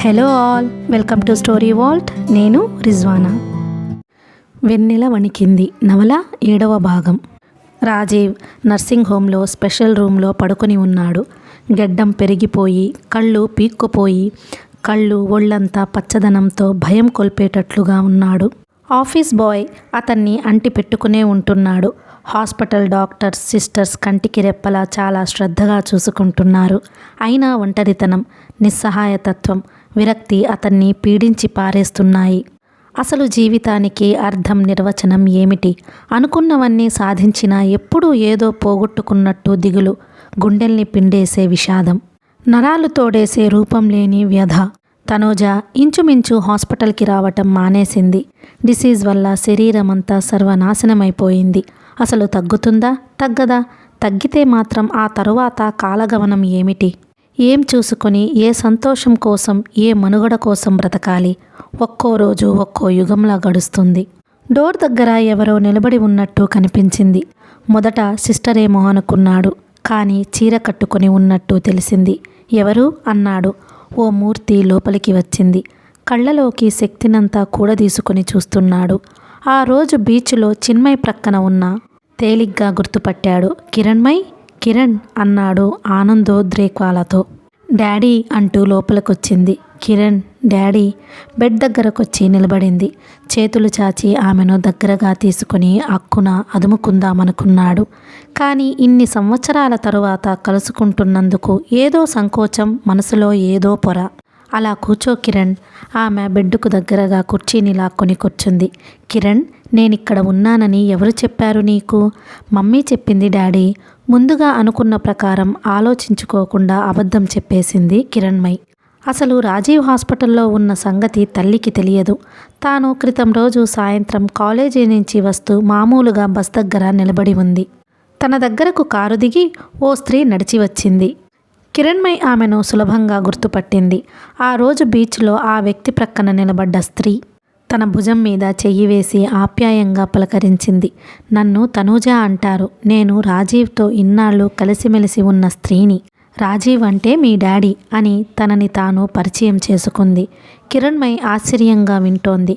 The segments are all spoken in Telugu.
Hello all, welcome to story Walt. నేను రిజ్వానా. వెన్నెల వణికింది నవల 7వ భాగం. రాజీవ్ నర్సింగ్ హోంలో స్పెషల్ రూమ్లో పడుకొని ఉన్నాడు. గెడ్డం పెరిగిపోయి కళ్ళు పీక్కుపోయి ఒళ్ళంతా పచ్చదనంతో భయం కొల్పేటట్లుగా ఉన్నాడు. ఆఫీస్ బాయ్ అతన్ని అంటి పెట్టుకునే ఉంటున్నాడు. హాస్పిటల్ డాక్టర్స్, సిస్టర్స్ కంటికి రెప్పలా చాలా శ్రద్ధగా చూసుకుంటున్నారు. అయినా ఒంటరితనం, నిస్సహాయతత్వం, విరక్తి అతన్ని పీడించి పారేస్తున్నాయి. అసలు జీవితానికి అర్థం, నిర్వచనం ఏమిటి? అనుకున్నవన్నీ సాధించినా ఎప్పుడూ ఏదో పోగొట్టుకున్నట్టు దిగులు, గుండెల్ని పిండేసే విషాదం, నరాలు తోడేసే రూపం లేని వ్యధ. తనూజ ఇంచుమించు హాస్పిటల్కి రావటం మానేసింది. డిసీజ్ వల్ల శరీరమంతా సర్వనాశనమైపోయింది. అసలు తగ్గుతుందా? తగ్గదా? తగ్గితే మాత్రం ఆ తరువాత కాలగమనం ఏమిటి? ఏం చూసుకొని, ఏ సంతోషం కోసం, ఏ మనుగడ కోసం బ్రతకాలి? ఒక్కో రోజు ఒక్కో యుగంలా గడుస్తుంది. డోర్ దగ్గర ఎవరో నిలబడి ఉన్నట్టు కనిపించింది. మొదట సిస్టరేమో అనుకున్నాడు. కానీ చీర కట్టుకొని ఉన్నట్టు తెలిసింది. ఎవరు అన్నాడు. ఓ మూర్తి లోపలికి వచ్చింది. కళ్ళలోకి శక్తినంతా కూడదీసుకొని చూస్తున్నాడు. ఆ రోజు బీచ్లో చిన్మయ్ ప్రక్కన ఉన్న తేలిగ్గా గుర్తుపట్టాడు. కిరణ్ అన్నాడు ఆనందోద్రేకాలతో. డాడీ అంటూ లోపలికొచ్చింది. కిరణ్ డాడీ బెడ్ దగ్గరకొచ్చి నిలబడింది. చేతులు చాచి ఆమెను దగ్గరగా తీసుకుని అక్కున అదుముకుందామనుకున్నాడు. కానీ ఇన్ని సంవత్సరాల తరువాత కలుసుకుంటున్నందుకు ఏదో సంకోచం, మనసులో ఏదో పొర. అలా కూర్చో కిరణ్. ఆమె బెడ్డుకు దగ్గరగా కుర్చీని లాక్కొని కూర్చుంది. కిరణ్, నేనిక్కడ ఉన్నానని ఎవరు చెప్పారు నీకు? మమ్మీ చెప్పింది డాడీ. ముందుగా అనుకున్న ప్రకారం ఆలోచించుకోకుండా అబద్ధం చెప్పేసింది కిరణ్మయి. అసలు రాజీవ్ హాస్పిటల్లో ఉన్న సంగతి తల్లికి తెలియదు. తాను క్రితం రోజు సాయంత్రం కాలేజీ నుంచి వస్తూ మామూలుగా బస్ దగ్గర నిలబడి ఉంది. తన దగ్గరకు కారు దిగి ఓ స్త్రీ నడిచి వచ్చింది. కిరణ్మయి ఆమెను సులభంగా గుర్తుపట్టింది. ఆ రోజు బీచ్లో ఆ వ్యక్తి ప్రక్కన నిలబడ్డ స్త్రీ. తన భుజం మీద చెయ్యి వేసి ఆప్యాయంగా పలకరించింది. నన్ను తనూజ అంటారు. నేను రాజీవ్తో ఇన్నాళ్ళు కలిసిమెలిసి ఉన్న స్త్రీని. రాజీవ్ అంటే మీ డాడీ అని తనని తాను పరిచయం చేసుకుంది. కిరణ్మయి ఆశ్చర్యంగా వింటోంది.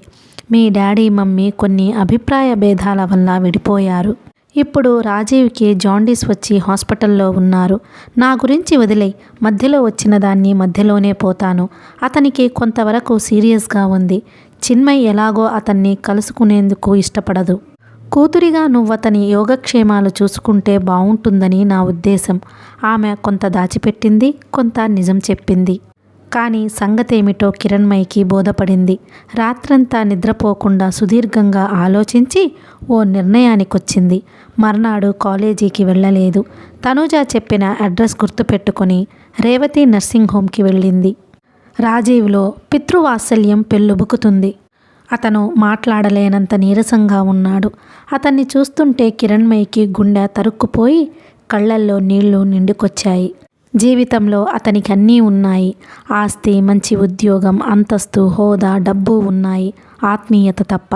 మీ డాడీ మమ్మీ కొన్ని అభిప్రాయ భేదాల వల్ల విడిపోయారు. ఇప్పుడు రాజీవ్కి జాండీస్ వచ్చి హాస్పిటల్లో ఉన్నారు. నా గురించి వదిలేయ్, మధ్యలో వచ్చిన దాన్ని మధ్యలోనే పోతాను. అతనికి కొంతవరకు సీరియస్గా ఉంది. చిన్మయ్ ఎలాగో అతన్ని కలుసుకునేందుకు ఇష్టపడదు. కూతురిగా నువ్వతని యోగక్షేమాలు చూసుకుంటే బావుంటుందని నా ఉద్దేశం. ఆమె కొంత దాచిపెట్టింది, కొంత నిజం చెప్పింది. కానీ సంగతేమిటో కిరణ్మయికి బోధపడింది. రాత్రంతా నిద్రపోకుండా సుదీర్ఘంగా ఆలోచించి ఓ నిర్ణయానికొచ్చింది. మర్నాడు కాలేజీకి వెళ్ళలేదు. తనూజ చెప్పిన అడ్రస్ గుర్తుపెట్టుకొని రేవతి నర్సింగ్ హోంకి వెళ్ళింది. రాజీవ్లో పితృవాత్సల్యం పెళ్ళుబుకుతుంది. అతను మాట్లాడలేనంత నీరసంగా ఉన్నాడు. అతన్ని చూస్తుంటే కిరణ్మయికి గుండె తరుక్కుపోయి కళ్ళల్లో నీళ్లు నిండుకొచ్చాయి. జీవితంలో అతనికి అన్నీ ఉన్నాయి. ఆస్తి, మంచి ఉద్యోగం, అంతస్తు, హోదా, డబ్బు ఉన్నాయి. ఆత్మీయత తప్ప.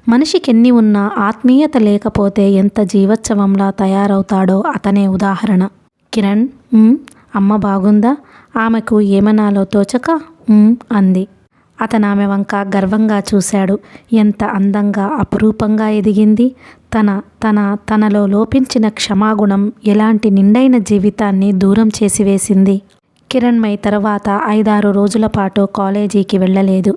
మనిషికెన్ని ఉన్నా ఆత్మీయత లేకపోతే ఎంత జీవోత్సవంలా తయారవుతాడో అతనే ఉదాహరణ. కిరణ్, అమ్మ బాగుందా? ఆమెకు ఏమనాలో తోచక అంది. అతను ఆమె వంక గర్వంగా చూశాడు. ఎంత అందంగా, అపురూపంగా ఎదిగింది. తనలో లోపించిన క్షమాగుణం ఎలాంటి నిండైన జీవితాన్ని దూరం చేసివేసింది. కిరణ్మయి తర్వాత 5-6 రోజుల పాటు కాలేజీకి వెళ్ళలేదు.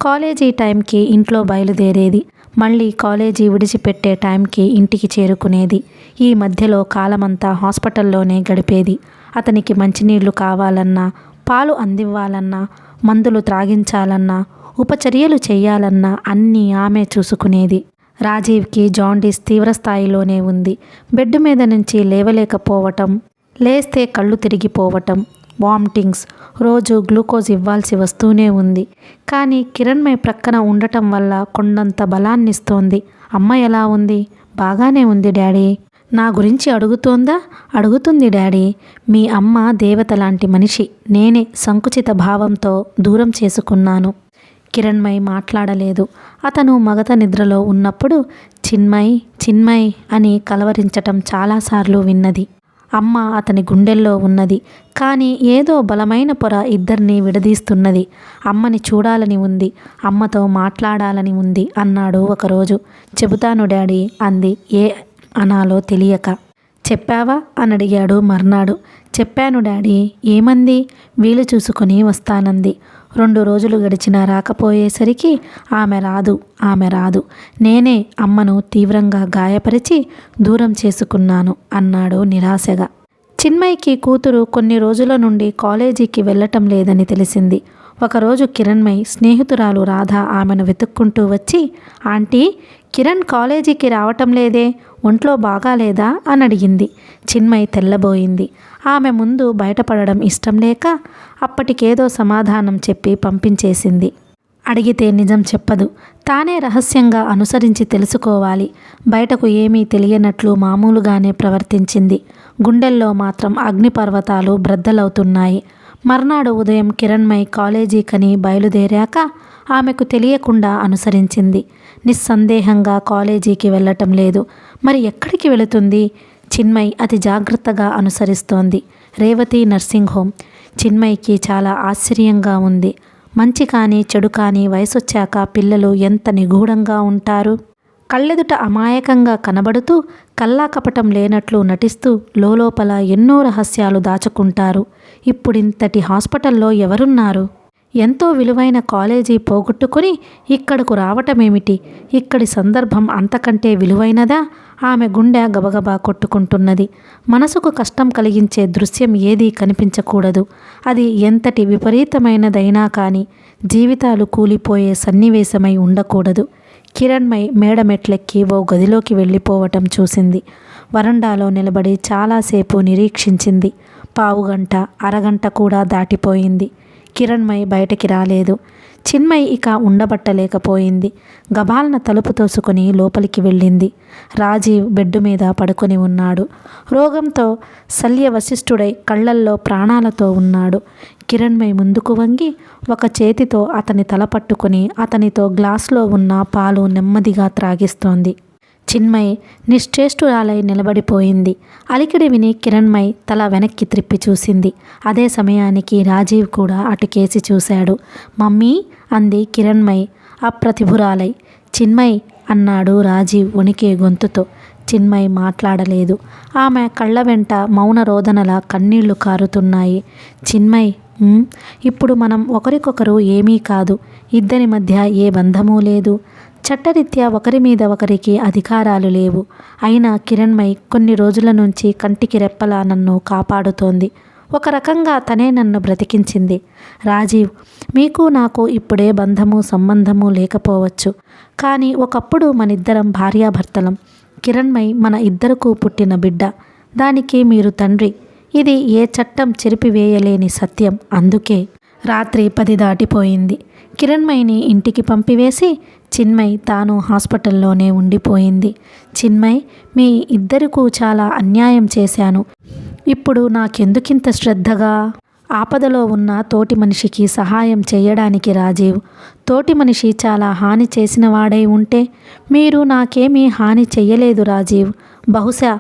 కాలేజీ టైంకి ఇంట్లో బయలుదేరేది. మళ్ళీ కాలేజీ విడిచిపెట్టే టైంకి ఇంటికి చేరుకునేది. ఈ మధ్యలో కాలమంతా హాస్పిటల్లోనే గడిపేది. అతనికి మంచినీళ్లు కావాలన్నా, పాలు అందివ్వాలన్నా, మందులు త్రాగించాలన్నా, ఉపచర్యలు చెయ్యాలన్నా అన్నీ ఆమె చూసుకునేది. రాజీవ్కి జాండీస్ తీవ్రస్థాయిలోనే ఉంది. బెడ్ మీద నుంచి లేవలేకపోవటం, లేస్తే కళ్ళు తిరిగిపోవటం, వామిటింగ్స్, రోజు గ్లూకోజ్ ఇవ్వాల్సి వస్తూనే ఉంది. కానీ కిరణ్మయి ప్రక్కన ఉండటం వల్ల కొండంత బలాన్నిస్తోంది. అమ్మ ఎలా ఉంది? బాగానే ఉంది డాడీ. నా గురించి అడుగుతోందా? అడుగుతుంది డాడీ. మీ అమ్మ దేవత లాంటి మనిషి. నేనే సంకుచిత భావంతో దూరం చేసుకున్నాను. కిరణ్మయి మాట్లాడలేదు. అతను మగత నిద్రలో ఉన్నప్పుడు చిన్మయ్ అని కలవరించటం చాలాసార్లు విన్నది. అమ్మ అతని గుండెల్లో ఉన్నది. కానీ ఏదో బలమైన పొర ఇద్దరిని విడదీస్తున్నది. అమ్మని చూడాలని ఉంది, అమ్మతో మాట్లాడాలని ఉంది అన్నాడు ఒకరోజు. చెబుతాను డాడీ అంది ఏ అనాలో తెలియక. చెప్పావా అని అడిగాడు మర్నాడు. చెప్పాను డాడీ. ఏమంది? వీలు చూసుకొని వస్తానంది. 2 రోజులు గడిచినా రాకపోయేసరికి ఆమె రాదు, నేనే అమ్మను తీవ్రంగా గాయపరిచి దూరం చేసుకున్నాను అన్నాడు నిరాశగా. చిన్మయ్కి కూతురు కొన్ని రోజుల నుండి కాలేజీకి వెళ్ళటం లేదని తెలిసింది. ఒకరోజు కిరణ్మయి స్నేహితురాలు రాధ ఆమెను వెతుక్కుంటూ వచ్చి, ఆంటీ, కిరణ్ కాలేజీకి రావటం లేదే, ఒంట్లో బాగాలేదా అని అడిగింది. చిన్మయి తెల్లబోయింది. ఆమె ముందు బయటపడడం ఇష్టం లేక అప్పటికేదో సమాధానం చెప్పి పంపించేసింది. అడిగితే నిజం చెప్పదు. తానే రహస్యంగా అనుసరించి తెలుసుకోవాలి. బయటకు ఏమీ తెలియనట్లు మామూలుగానే ప్రవర్తించింది. గుండెల్లో మాత్రం అగ్నిపర్వతాలు బ్రద్దలవుతున్నాయి. మర్నాడు ఉదయం కిరణ్మయి కాలేజీకని బయలుదేరాక ఆమెకు తెలియకుండా అనుసరించింది. నిస్సందేహంగా కాలేజీకి వెళ్ళటం లేదు. మరి ఎక్కడికి వెళుతుంది? చిన్మయి అతి జాగ్రత్తగా అనుసరిస్తోంది. Revathi nursing home. చిన్మయికి చాలా ఆశ్చర్యంగా ఉంది. మంచి కానీ చెడు కానీ వయసొచ్చాక పిల్లలు ఎంత నిగూఢంగా ఉంటారు. కళ్ళెదుట అమాయకంగా కనబడుతూ కల్లాకపటం లేనట్లు నటిస్తూ లోలోపల ఎన్నో రహస్యాలు దాచుకుంటారు. ఇప్పుడింతటి హాస్పిటల్లో ఎవరున్నారు? ఎంతో విలువైన కాలేజీ పోగొట్టుకుని ఇక్కడకు రావటమేమిటి? ఇక్కడి సందర్భం అంతకంటే విలువైనదా? ఆమె గుండె గబగబా కొట్టుకుంటున్నది. మనసుకు కష్టం కలిగించే దృశ్యం ఏదీ కనిపించకూడదు. అది ఎంతటి విపరీతమైనదైనా కానీ జీవితాలు కూలిపోయే సన్నివేశమై ఉండకూడదు. కిరణ్మయి మేడమెట్లెక్కి ఓ గదిలోకి వెళ్ళిపోవటం చూసింది. వరండాలో నిలబడి చాలాసేపు నిరీక్షించింది. పావుగంట, అరగంట కూడా దాటిపోయింది. కిరణ్మయి బయటికి రాలేదు. చిన్మయి ఇక ఉండబట్టలేకపోయింది. గబాల్న తలుపు తోసుకొని లోపలికి వెళ్ళింది. రాజీవ్ బెడ్డు మీద పడుకొని ఉన్నాడు. రోగంతో శల్యవశిష్ఠుడై కళ్ళల్లో ప్రాణాలతో ఉన్నాడు. కిరణ్మయి ముందుకు వంగి ఒక చేతితో అతని తల పట్టుకుని అతనితో గ్లాసులో ఉన్న పాలు నెమ్మదిగా త్రాగిస్తోంది. చిన్మయి నిశ్చేష్టురాలై నిలబడిపోయింది. అలికిడి విని కిరణ్మయి తల వెనక్కి త్రిప్పి చూసింది. అదే సమయానికి రాజీవ్ కూడా అటుకేసి చూశాడు. మమ్మీ అంది కిరణ్మయి అప్రతిభురాలై. చిన్మయి అన్నాడు రాజీవ్ వణికే గొంతుతో. చిన్మయి మాట్లాడలేదు. ఆమె కళ్ళ వెంట మౌన రోదనల కన్నీళ్లు కారుతున్నాయి. చిన్మయి, ఇప్పుడు మనం ఒకరికొకరు ఏమీ కాదు. ఇద్దరి మధ్య ఏ బంధమూ లేదు. చట్టరీత్యా ఒకరి మీద ఒకరికి అధికారాలు లేవు. అయినా కిరణ్మయి కొన్ని రోజుల నుంచి కంటికి రెప్పలా నన్ను కాపాడుతోంది. ఒక రకంగా తనే నన్ను బ్రతికించింది. రాజీవ్, మీకు నాకు ఇప్పుడే బంధము సంబంధము లేకపోవచ్చు. కానీ ఒకప్పుడు మనిద్దరం భార్యాభర్తలం. కిరణ్మయి మన ఇద్దరకు పుట్టిన బిడ్డ. దానికి మీరు తండ్రి. ఇది ఏ చట్టం చెరిపివేయలేని సత్యం. అందుకే రాత్రి 10 దాటిపోయింది. కిరణ్మయిని ఇంటికి పంపివేసి చిన్మయి తాను హాస్పిటల్లోనే ఉండిపోయింది. చిన్మయి, మీ ఇద్దరికూ చాలా అన్యాయం చేశాను. ఇప్పుడు నాకెందుకింత శ్రద్ధగా? ఆపదలో ఉన్న తోటి మనిషికి సహాయం చేయడానికి రాజీవ్. తోటి మనిషి చాలా హాని చేసిన వాడై ఉంటే? మీరు నాకేమీ హాని చెయ్యలేదు రాజీవ్. బహుశా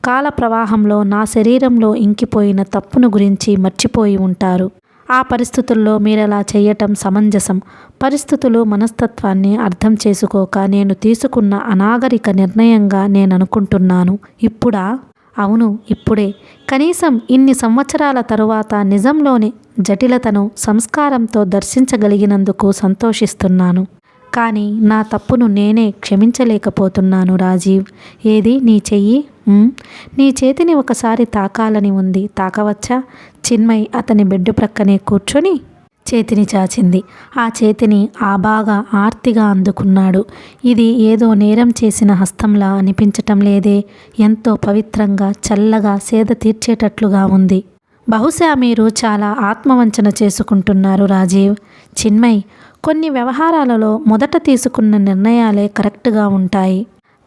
కాల ప్రవాహంలో నా శరీరంలో ఇంకిపోయిన తప్పును గురించి మర్చిపోయి ఉంటారు. ఆ పరిస్థితుల్లో మీరలా చేయటం సమంజసం. పరిస్థితులు మనస్తత్వాన్ని అర్థం చేసుకోక నేను తీసుకున్న అనాగరిక నిర్ణయంగా నేననుకుంటున్నాను. ఇప్పుడా? అవును, ఇప్పుడే. కనీసం ఇన్ని సంవత్సరాల తరువాత నిజంలోని జటిలతను సంస్కారంతో దర్శించగలిగినందుకు సంతోషిస్తున్నాను. కానీ నా తప్పును నేనే క్షమించలేకపోతున్నాను రాజీవ్. ఏది నీ చెయ్యి? నీ చేతిని ఒకసారి తాకాలని ఉంది. తాకవచ్చా? చిన్మయి అతని బెడ్డు ప్రక్కనే కూర్చొని చేతిని చాచింది. ఆ చేతిని బాగా ఆర్తిగా అందుకున్నాడు. ఇది ఏదో నేరం చేసిన హస్తంలా అనిపించటం లేదే. ఎంతో పవిత్రంగా, చల్లగా, సేద తీర్చేటట్లుగా ఉంది. బహుశా మీరు చాలా ఆత్మవంచన చేసుకుంటున్నారు రాజీవ్. చిన్మయి, కొన్ని వ్యవహారాలలో మొదట తీసుకున్న నిర్ణయాలే కరెక్ట్గా ఉంటాయి.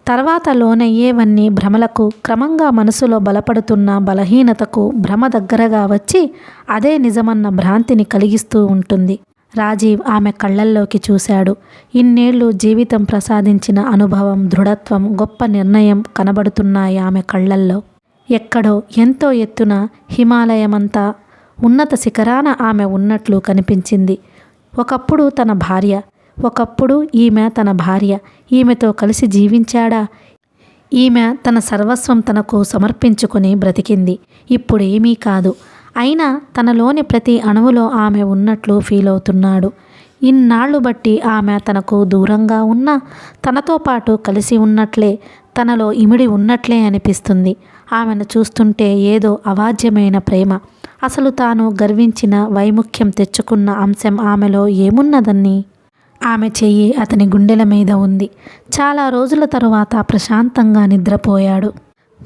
తర్వాత లోనయ్యేవన్నీ భ్రమలకు, క్రమంగా మనసులో బలపడుతున్న బలహీనతకు భ్రమ దగ్గరగా వచ్చి అదే నిజమన్న భ్రాంతిని కలిగిస్తూ ఉంటుంది. రాజీవ్ ఆమె కళ్ళల్లోకి చూశాడు. ఇన్నేళ్లు జీవితం ప్రసాదించిన అనుభవం, దృఢత్వం, గొప్ప నిర్ణయం కనబడుతున్నాయి ఆమె కళ్ళల్లో. ఎక్కడో ఎంతో ఎత్తున హిమాలయమంతా ఉన్నత శిఖరాన ఆమె ఉన్నట్లు కనిపించింది. ఒకప్పుడు తన భార్య, ఒకప్పుడు ఈమె తన భార్య. ఈమెతో కలిసి జీవించాడా? ఈమె తన సర్వస్వం తనకు సమర్పించుకుని బ్రతికింది. ఇప్పుడు ఏమీ కాదు. అయినా తనలోని ప్రతి అణువులో ఆమె ఉన్నట్లు ఫీల్ అవుతున్నాడు. ఇన్నాళ్ళు బట్టి ఆమె తనకు దూరంగా ఉన్నా తనతో పాటు కలిసి ఉన్నట్లే, తనలో ఇమిడి ఉన్నట్లే అనిపిస్తుంది. ఆమెను చూస్తుంటే ఏదో అవాజ్యమైన ప్రేమ. అసలు తాను గర్వించిన వైముఖ్యం తెచ్చుకున్న అంశం ఆమెలో ఏమున్నదని? ఆమె చెయ్యి అతని గుండెల మీద ఉంది. చాలా రోజుల తరువాత ప్రశాంతంగా నిద్రపోయాడు.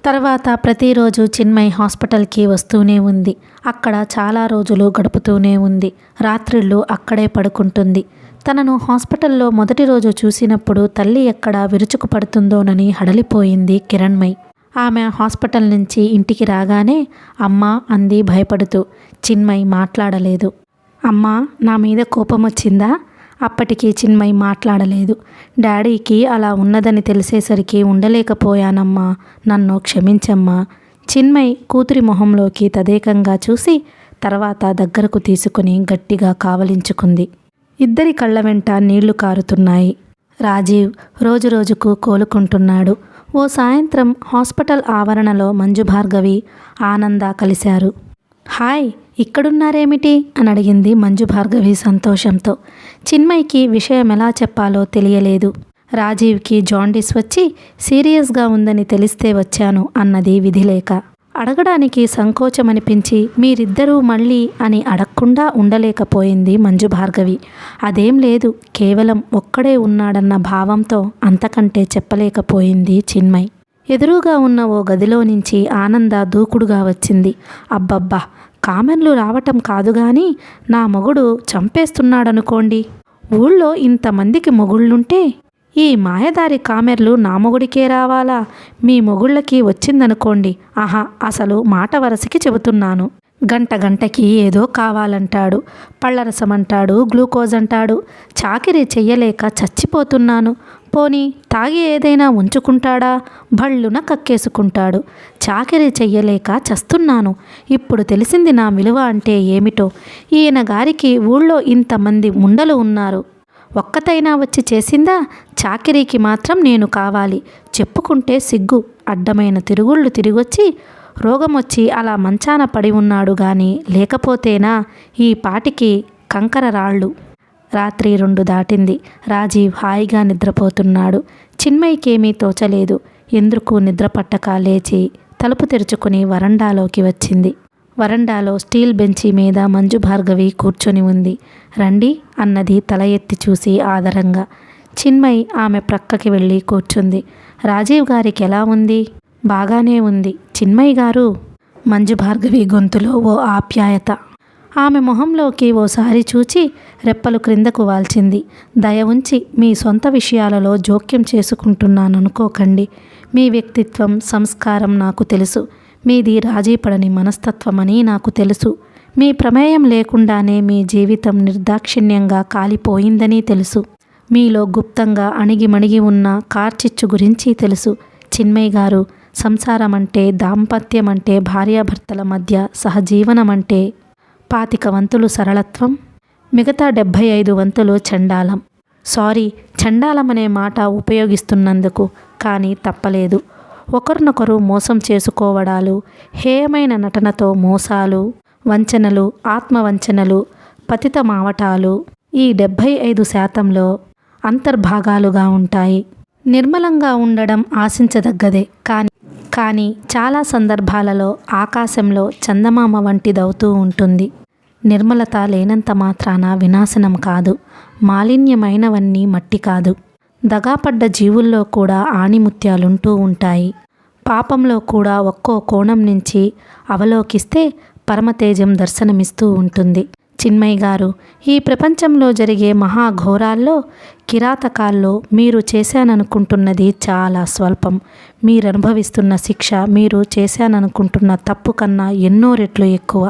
తర్వాత ప్రతిరోజు చిన్మయి హాస్పిటల్కి వస్తూనే ఉంది. అక్కడ చాలా రోజులు గడుపుతూనే ఉంది. రాత్రిళ్ళు అక్కడే పడుకుంటుంది. తనను హాస్పిటల్లో మొదటి రోజు చూసినప్పుడు తల్లి ఎక్కడ విరుచుకుపడుతుందోనని హడలిపోయింది కిరణ్మయి. ఆమె హాస్పిటల్ నుంచి ఇంటికి రాగానే అమ్మా అంది భయపడుతూ. చిన్మయి మాట్లాడలేదు. అమ్మా, నా మీద కోపం వచ్చిందా? అప్పటికి చిన్మయి మాట్లాడలేదు. డాడీకి అలా ఉన్నదని తెలిసేసరికి ఉండలేకపోయానమ్మా, నన్ను క్షమించమ్మా. చిన్మయి కూతురి మొహంలోకి తదేకంగా చూసి తర్వాత దగ్గరకు తీసుకుని గట్టిగా కావలించుకుంది. ఇద్దరి కళ్ళ వెంట నీళ్లు కారుతున్నాయి. రాజీవ్ రోజురోజుకు కోలుకుంటున్నాడు. ఓ సాయంత్రం హాస్పిటల్ ఆవరణలో మంజు భార్గవి, ఆనంద కలిశారు. హాయ్, ఇక్కడున్నారేమిటి అని అడిగింది మంజు భార్గవి సంతోషంతో. చిన్మయికి విషయం ఎలా చెప్పాలో తెలియలేదు. రాజీవ్కి జాండీస్ వచ్చి సీరియస్గా ఉందని తెలిస్తే వచ్చాను అన్నది విధిలేక. అడగడానికి సంకోచమనిపించి మీరిద్దరూ మళ్ళీ అని అడగకుండా ఉండలేకపోయింది మంజు భార్గవి. అదేం లేదు, కేవలం ఒక్కడే ఉన్నాడన్న భావంతో అంతకంటే చెప్పలేకపోయింది చిన్మయి. ఎదురుగా ఉన్న ఓ గదిలో నుంచి ఆనంద దూకుడుగా వచ్చింది. అబ్బబ్బా, కామెంట్లు రావటం కాదు గాని నా మొగుడు చంపేస్తున్నాడనుకోండి. ఊళ్ళో ఇంతమందికి మొగుళ్ళుంటే ఈ మాయదారి కామెర్లు నా మొగుడికే రావాలా? మీ మొగుళ్ళకి వచ్చిందనుకోండి. ఆహా, అసలు మాట వరసకి చెబుతున్నాను. గంటకి ఏదో కావాలంటాడు. పళ్ళరసం అంటాడు, గ్లూకోజ్ అంటాడు. చాకిరీ చెయ్యలేక చచ్చిపోతున్నాను. పోనీ తాగి ఏదైనా ఉంచుకుంటాడా? భళ్ళున కక్కేసుకుంటాడు. చాకిరీ చెయ్యలేక చస్తున్నాను. ఇప్పుడు తెలిసింది నా విలువ అంటే ఏమిటో. ఈయన గారికి ఊళ్ళో ఇంతమంది ముండలు ఉన్నారు. ఒక్కతైనా వచ్చి చేసిందా? చాకిరీకి మాత్రం నేను కావాలి. చెప్పుకుంటే సిగ్గు. అడ్డమైన తిరుగుళ్ళు తిరిగొచ్చి రోగం వచ్చి అలా మంచాన పడి ఉన్నాడు గాని లేకపోతేనా ఈ పాటికి కంకర రాళ్ళు. రాత్రి 2 దాటింది. రాజీవ్ హాయిగా నిద్రపోతున్నాడు. చిన్మయికేమీ తోచలేదు. ఎందుకు నిద్రపట్టక లేచి తలుపు తెరుచుకుని వరండాలోకి వచ్చింది. వరండాలో స్టీల్ బెంచీ మీద మంజు భార్గవి కూర్చొని ఉంది. రండి అన్నది తల ఎత్తి చూసి ఆదరంగా. చిన్మయి ఆమె ప్రక్కకి వెళ్ళి కూర్చుంది. రాజీవ్ గారికి ఎలా ఉంది? బాగానే ఉంది చిన్మయి గారు. మంజు భార్గవి గొంతులో ఓ ఆప్యాయత. ఆమె మొహంలోకి ఓసారి చూచి రెప్పలు క్రిందకు వాల్చింది. దయ ఉంచి మీ సొంత విషయాలలో జోక్యం చేసుకుంటున్నాననుకోకండి. మీ వ్యక్తిత్వం, సంస్కారం నాకు తెలుసు. మీది రాజీపడని మనస్తత్వమని నాకు తెలుసు. మీ ప్రమేయం లేకుండానే మీ జీవితం నిర్దాక్షిణ్యంగా కాలిపోయిందని తెలుసు. మీలో గుప్తంగా అణిగిమణిగి ఉన్న కార్చిచ్చు గురించి తెలుసు. చిన్మయి గారు, సంసారం అంటే, దాంపత్యం అంటే, భార్యాభర్తల మధ్య సహజీవనం అంటే 25 వంతులు సరళత్వం, మిగతా 75 వంతులు చండాలం. సారీ, చండాలం అనే మాట ఉపయోగిస్తున్నందుకు. కానీ తప్పలేదు. ఒకరినొకరు మోసం చేసుకోవడాలు, హేయమైన నటనతో మోసాలు, వంచనలు, ఆత్మవంచనలు, పతిత మావటాలు ఈ 75% అంతర్భాగాలుగా ఉంటాయి. నిర్మలంగా ఉండడం ఆశించదగ్గదే. కానీ చాలా సందర్భాలలో ఆకాశంలో చందమామ వంటిదవుతూ ఉంటుంది. నిర్మలత లేనంత మాత్రాన వినాశనం కాదు. మాలిన్యమైనవన్నీ మట్టి కాదు. దగాపడ్డ జీవుల్లో కూడా ఆణిముత్యాలుంటూ ఉంటాయి. పాపంలో కూడా ఒక్కో కోణం నుంచి అవలోకిస్తే పరమతేజం దర్శనమిస్తూ ఉంటుంది. చిన్మయి గారు, ఈ ప్రపంచంలో జరిగే మహాఘోరాల్లో, కిరాతకాల్లో మీరు చేశాననుకుంటున్నది చాలా స్వల్పం. మీరనుభవిస్తున్న శిక్ష మీరు చేశాననుకుంటున్న తప్పు కన్నా ఎన్నో రెట్లు ఎక్కువ.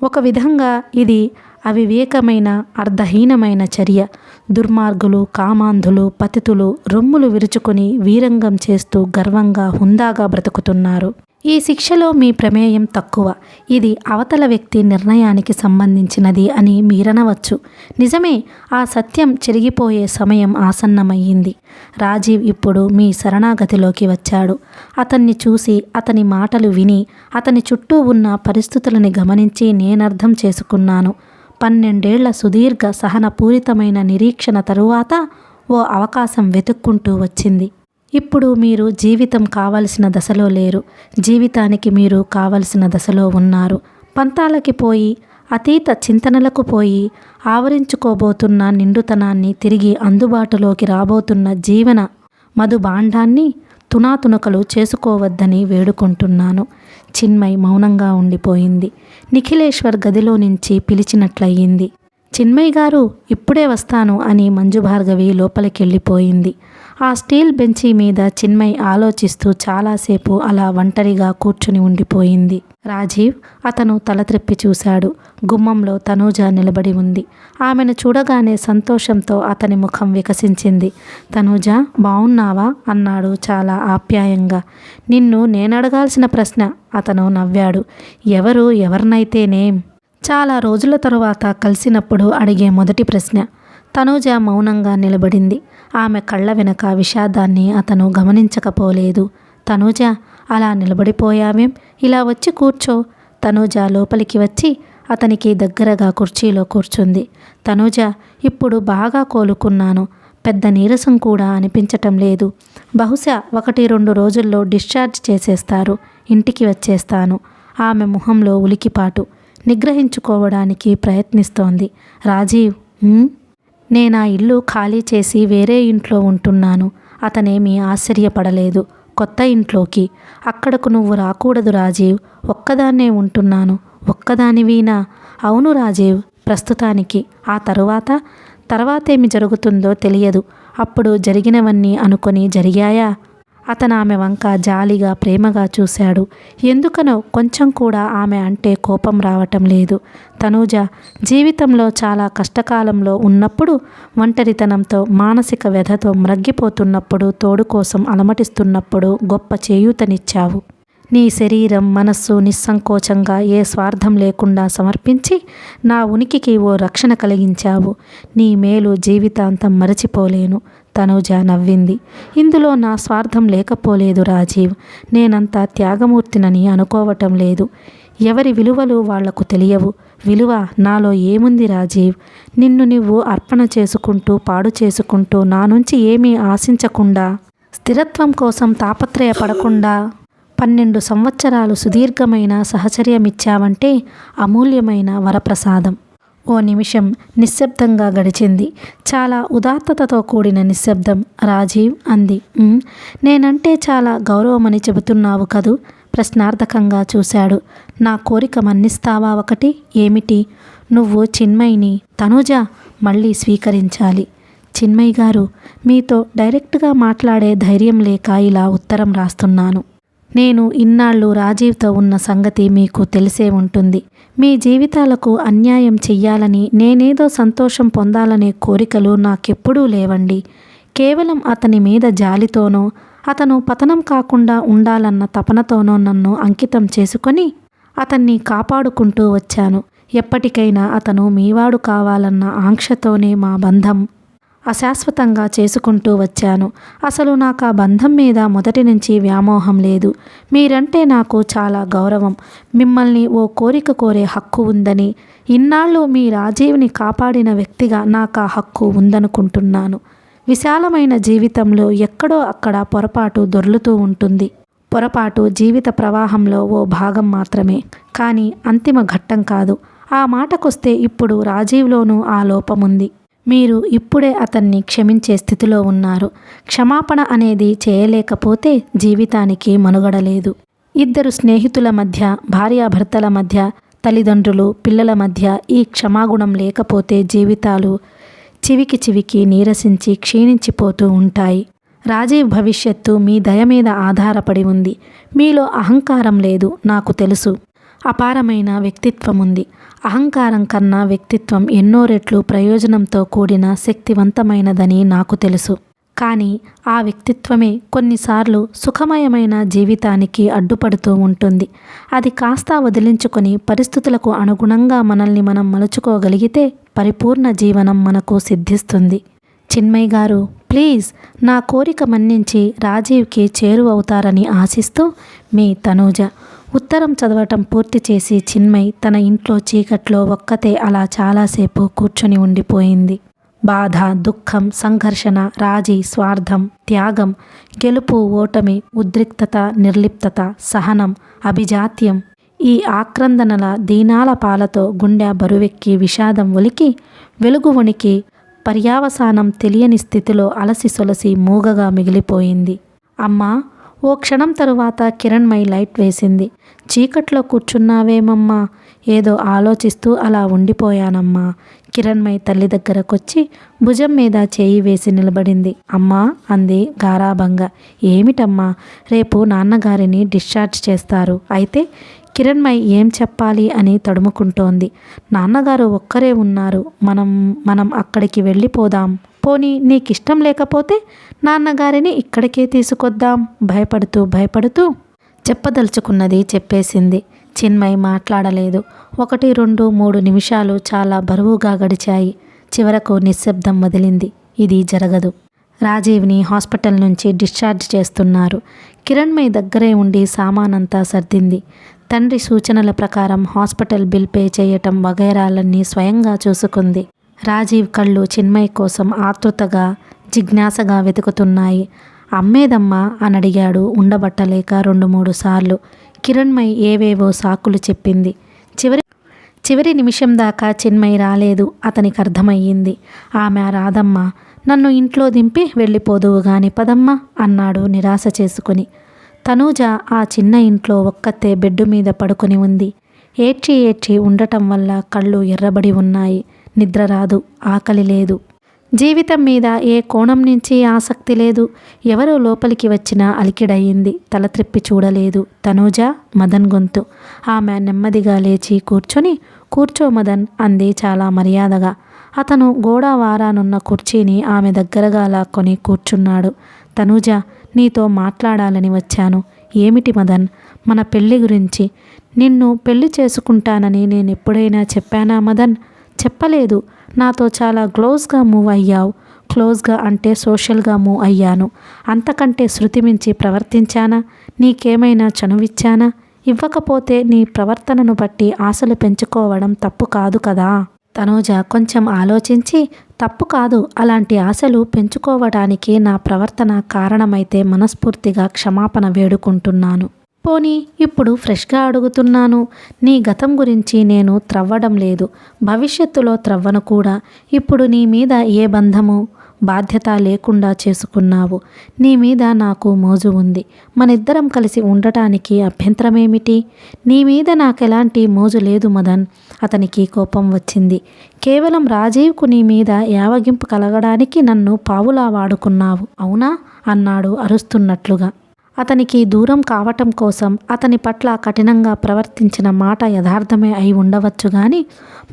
ఒక విధంగా ఇది అవివేకమైన, అర్ధహీనమైన చర్య. దుర్మార్గులు, కామాంధులు, పతితులు రొమ్ములు విరుచుకొని వీరంగం చేస్తూ గర్వంగా, హుందాగా బ్రతుకుతున్నారు. ఈ శిక్షలో మీ ప్రమేయం తక్కువ. ఇది అవతల వ్యక్తి నిర్ణయానికి సంబంధించినది అని మీరనవచ్చు. నిజమే, ఆ సత్యం చెరిగిపోయే సమయం ఆసన్నమయ్యింది. రాజీవ్ ఇప్పుడు మీ శరణాగతిలోకి వచ్చాడు. అతన్ని చూసి, అతని మాటలు విని, అతని చుట్టూ ఉన్న పరిస్థితులని గమనించి నేనర్థం చేసుకున్నాను. 12 ఏళ్ల సుదీర్ఘ సహనపూరితమైన నిరీక్షణ తరువాత ఓ అవకాశం వెతుక్కుంటూ వచ్చింది. ఇప్పుడు మీరు జీవితం కావలసిన దశలో లేరు. జీవితానికి మీరు కావలసిన దశలో ఉన్నారు. పంతాలకి పోయి, అతీత చింతనలకు పోయి, ఆవరించుకోబోతున్న నిండుతనాన్ని, తిరిగి అందుబాటులోకి రాబోతున్న జీవన మధుభాండాన్ని తునాతునకలు చేసుకోవద్దని వేడుకుంటున్నాను. చిన్మయ్ మౌనంగా ఉండిపోయింది. నిఖిలేశ్వర్ గదిలో నుంచి పిలిచినట్లయింది. చిన్మయ్ గారు, ఇప్పుడే వస్తాను అని మంజుభార్గవి లోపలికెళ్ళిపోయింది. ఆ స్టీల్ బెంచీ మీద చిన్మయ్ ఆలోచిస్తూ చాలాసేపు అలా ఒంటరిగా కూర్చుని ఉండిపోయింది. రాజీవ్ అతను తల త్రిప్పి చూశాడు. గుమ్మంలో తనూజ నిలబడి ఉంది. ఆమెను చూడగానే సంతోషంతో అతని ముఖం వికసించింది. తనూజ, బావున్నావా అన్నాడు చాలా ఆప్యాయంగా. నిన్ను నేనడగాల్సిన ప్రశ్న. అతను నవ్వాడు. ఎవరినైతేనేం? చాలా రోజుల తరువాత కలిసినప్పుడు అడిగే మొదటి ప్రశ్న. తనూజ మౌనంగా నిలబడింది. ఆమె కళ్ళ వెనక విషాదాన్ని అతను గమనించకపోలేదు. తనూజ, అలా నిలబడిపోయావేం? ఇలా వచ్చి కూర్చో. తనూజ లోపలికి వచ్చి అతనికి దగ్గరగా కుర్చీలో కూర్చుంది. తనూజ, ఇప్పుడు బాగా కోలుకున్నాను. పెద్ద నీరసం కూడా అనిపించటం లేదు. బహుశా 1-2 రోజుల్లో డిశ్చార్జ్ చేసేస్తారు. ఇంటికి వచ్చేస్తాను. ఆమె ముఖంలో ఉలికిపాటు. నిగ్రహించుకోవడానికి ప్రయత్నిస్తోంది. రాజీవ్, నేనా ఇల్లు ఖాళీ చేసి వేరే ఇంట్లో ఉంటున్నాను. అతనేమీ ఆశ్చర్యపడలేదు. కొత్త ఇంట్లోకి? అక్కడకు నువ్వు రాకూడదు రాజీవ్. ఒక్కదాన్నే ఉంటున్నాను. ఒక్కదానివీనా? అవును రాజీవ్, ప్రస్తుతానికి. ఆ తర్వాతేమి జరుగుతుందో తెలియదు. అప్పుడు జరిగినవన్నీ అనుకొని జరిగాయా? అతను ఆమె వంక జాలిగా ప్రేమగా చూశాడు. ఎందుకనో కొంచెం కూడా ఆమె అంటే కోపం రావటం లేదు. తనూజ జీవితంలో చాలా కష్టకాలంలో ఉన్నప్పుడు, ఒంటరితనంతో, మానసిక వ్యధతో మ్రగ్గిపోతున్నప్పుడు, తోడు కోసం అలమటిస్తున్నప్పుడు గొప్ప చేయూతనిచ్చావు. నీ శరీరం, మనస్సు నిస్సంకోచంగా, ఏ స్వార్థం లేకుండా సమర్పించి నా ఉనికికి ఓ రక్షణ కలిగించావు. నీ మేలు జీవితాంతం మరచిపోలేను. తనూజ నవ్వింది. ఇందులో నా స్వార్థం లేకపోలేదు రాజీవ్. నేనంత త్యాగమూర్తినని అనుకోవటం లేదు. ఎవరి విలువలు వాళ్లకు తెలియవు. విలువ నాలో ఏముంది రాజీవ్? నిన్ను నువ్వు అర్పణ చేసుకుంటూ, పాడు చేసుకుంటూ, నా నుంచి ఏమీ ఆశించకుండా, స్థిరత్వం కోసం తాపత్రయపడకుండా 12 సంవత్సరాలు సుదీర్ఘమైన సహచర్యమిచ్చావంటే అమూల్యమైన వరప్రసాదం. ఓ నిమిషం నిశ్శబ్దంగా గడిచింది. చాలా ఉదాత్తతతో కూడిన నిశ్శబ్దం. రాజీవ్ అంది. నేనంటే చాలా గౌరవమని చెబుతున్నావు కదూ? ప్రశ్నార్థకంగా చూశాడు. నా కోరిక మన్నిస్తావా? ఒకటి. ఏమిటి? నువ్వు చిన్మయిని తనూజ మళ్ళీ స్వీకరించాలి. చిన్మయ్ గారు, మీతో డైరెక్ట్గా మాట్లాడే ధైర్యం లేక ఇలా ఉత్తరం రాస్తున్నాను. నేను ఇన్నాళ్ళు రాజీవ్తో ఉన్న సంగతి మీకు తెలిసే ఉంటుంది. మీ జీవితాలకు అన్యాయం చెయ్యాలని, నేనేదో సంతోషం పొందాలనే కోరికలు నాకెప్పుడూ లేవండి. కేవలం అతని మీద జాలితోనో, అతను పతనం కాకుండా ఉండాలన్న తపనతోనో నన్ను అంకితం చేసుకొని అతన్ని కాపాడుకుంటూ వచ్చాను. ఎప్పటికైనా అతను మీవాడు కావాలన్న ఆంక్షతోనే మా బంధం అశాశ్వతంగా చేసుకుంటూ వచ్చాను. అసలు నాకు ఆ బంధం మీద మొదటి నుంచి వ్యామోహం లేదు. మీరంటే నాకు చాలా గౌరవం. మిమ్మల్ని ఓ కోరిక కోరే హక్కు ఉందని, ఇన్నాళ్ళు మీ రాజీవ్ని కాపాడిన వ్యక్తిగా నాకు ఆ హక్కు ఉందనుకుంటున్నాను. విశాలమైన జీవితంలో ఎక్కడో అక్కడ పొరపాటు దొర్లుతూ ఉంటుంది. పొరపాటు జీవిత ప్రవాహంలో ఓ భాగం మాత్రమే, కానీ అంతిమ ఘట్టం కాదు. ఆ మాటకొస్తే ఇప్పుడు రాజీవ్లోనూ ఆ లోపముంది. మీరు ఇప్పుడే అతన్ని క్షమించే స్థితిలో ఉన్నారు. క్షమాపణ అనేది చేయలేకపోతే జీవితానికి మనుగడ లేదు. ఇద్దరు స్నేహితుల మధ్య, భార్యాభర్తల మధ్య, తల్లిదండ్రులు, పిల్లల మధ్య ఈ క్షమాగుణం లేకపోతే జీవితాలు చివికి నీరసించి క్షీణించిపోతూ ఉంటాయి. రాజీవ్ భవిష్యత్తు మీ దయ మీద ఆధారపడి ఉంది. మీలో అహంకారం లేదు, నాకు తెలుసు. అపారమైన వ్యక్తిత్వం ఉంది. అహంకారం కన్నా వ్యక్తిత్వం ఎన్నో రెట్లు ప్రయోజనంతో కూడిన శక్తివంతమైనదని నాకు తెలుసు. కానీ ఆ వ్యక్తిత్వమే కొన్నిసార్లు సుఖమయమైన జీవితానికి అడ్డుపడుతూ ఉంటుంది. అది కాస్త వదిలించుకొని పరిస్థితులకు అనుగుణంగా మనల్ని మనం మలుచుకోగలిగితే పరిపూర్ణ జీవనం మనకు సిద్ధిస్తుంది. చిన్మయ్ గారు, ప్లీజ్ నా కోరిక మన్నించి రాజీవ్కి చేరువవుతారని ఆశిస్తూ మీ తనూజ. ఉత్తరం చదవటం పూర్తి చేసి చిన్మయ్ తన ఇంట్లో చీకట్లో ఒక్కతే అలా చాలాసేపు కూర్చొని ఉండిపోయింది. బాధ, దుఃఖం, సంఘర్షణ, రాజీ, స్వార్థం, త్యాగం, గెలుపు, ఓటమి, ఉద్రిక్తత, నిర్లిప్తత, సహనం, అభిజాత్యం, ఈ ఆక్రందనల దీనాల పాలతో గుండె బరువెక్కి విషాదం ఒలికి వెలుగు వణికి పర్యావసానం తెలియని స్థితిలో అలసి సొలసి మూగగా మిగిలిపోయింది. అమ్మా! ఓ క్షణం తరువాత కిరణ్మయి లైట్ వేసింది. చీకట్లో కూర్చున్నావేమమ్మా? ఏదో ఆలోచిస్తూ అలా ఉండిపోయానమ్మా. కిరణ్మయి తల్లి దగ్గరకొచ్చి భుజం మీద చేయి వేసి నిలబడింది. అమ్మా అంది గారాబంగా. ఏమిటమ్మా? రేపు నాన్నగారిని డిశ్చార్జ్ చేస్తారు. అయితే కిరణ్మయి ఏం చెప్పాలి అని తడుముకుంటోంది. నాన్నగారు ఒక్కరే ఉన్నారు. మనం అక్కడికి వెళ్ళిపోదాం. పోనీ నీకిష్టం లేకపోతే నాన్నగారిని ఇక్కడికే తీసుకొద్దాం. భయపడుతూ చెప్పదలుచుకున్నది చెప్పేసింది. చిన్మయ్ మాట్లాడలేదు. 1, 2, 3 నిమిషాలు చాలా బరువుగా గడిచాయి. చివరకు నిశ్శబ్దం వదిలింది. ఇది జరగదు. రాజీవ్ని హాస్పిటల్ నుంచి డిశ్చార్జ్ చేస్తున్నారు. కిరణ్మయి దగ్గరే ఉండి సామానంతా సర్దింది. తండ్రి సూచనల ప్రకారం హాస్పిటల్ బిల్ పే చేయటం వగైరాలన్నీ స్వయంగా చూసుకుంది. రాజీవ్ కళ్ళు చిన్మయ్ కోసం ఆతృతగా, జిజ్ఞాసగా వెతుకుతున్నాయి. అమ్మేదమ్మా అని అడిగాడు ఉండబట్టలేక 2-3 సార్లు. కిరణ్మయి ఏవేవో సాకులు చెప్పింది. చివరి నిమిషం దాకా చిన్మయ్ రాలేదు. అతనికి అర్థమయ్యింది. ఆమె రాదమ్మా, నన్ను ఇంట్లో దింపి వెళ్ళిపోదువు గాని పదమ్మా అన్నాడు నిరాశ చేసుకుని. తనూజ ఆ చిన్న ఇంట్లో ఒక్కతే బెడ్డు మీద పడుకొని ఉంది. ఏడ్చి ఉండటం వల్ల కళ్ళు ఎర్రబడి ఉన్నాయి. నిద్ర రాదు, ఆకలి లేదు. జీవితం మీద ఏ కోణం నుంచి ఆసక్తి లేదు. ఎవరో లోపలికి వచ్చినా అలికిడయింది. తల త్రిప్పి చూడలేదు. తనూజ, మదన్ గొంతు. ఆమె నెమ్మదిగా లేచి కూర్చో మదన్ అంది చాలా మర్యాదగా. అతను గోడ వారానున్న కుర్చీని ఆమె దగ్గరగా లాక్కొని కూర్చున్నాడు. తనూజ, నీతో మాట్లాడాలని వచ్చాను. ఏమిటి మదన్? మన పెళ్లి గురించి. నిన్ను పెళ్లి చేసుకుంటానని నేనెప్పుడైనా చెప్పానా మదన్? చెప్పలేదు. నాతో చాలా క్లోజ్గా మూవ్ అయ్యావు. క్లోజ్గా అంటే సోషల్గా మూవ్ అయ్యాను. అంతకంటే శృతి మించి ప్రవర్తించానా? నీకేమైనా చనువిచ్చానా? ఇవ్వకపోతే నీ ప్రవర్తనను బట్టి ఆశలు పెంచుకోవడం తప్పు కాదు కదా. తనూజ కొంచెం ఆలోచించి, తప్పు కాదు. అలాంటి ఆశలు పెంచుకోవడానికి నా ప్రవర్తన కారణమైతే మనస్ఫూర్తిగా క్షమాపణ వేడుకుంటున్నాను. పోనీ ఇప్పుడు ఫ్రెష్గా అడుగుతున్నాను. నీ గతం గురించి నేను త్రవ్వడం లేదు. భవిష్యత్తులో త్రవ్వను కూడా. ఇప్పుడు నీ మీద ఏ బంధము, బాధ్యత లేకుండా చేసుకున్నావు. నీ మీద నాకు మోజు ఉంది. మనిద్దరం కలిసి ఉండటానికి అభ్యంతరమేమిటి? నీ మీద నాకెలాంటి మోజు లేదు మదన్. అతనికి కోపం వచ్చింది. కేవలం రాజీవ్కు నీ మీద యావగింపు కలగడానికి నన్ను పావులా వాడుకున్నావు, అవునా? అన్నాడు అరుస్తున్నట్లుగా. అతనికి దూరం కావటం కోసం అతని పట్ల కఠినంగా ప్రవర్తించిన మాట యథార్థమే అయి ఉండవచ్చు గాని,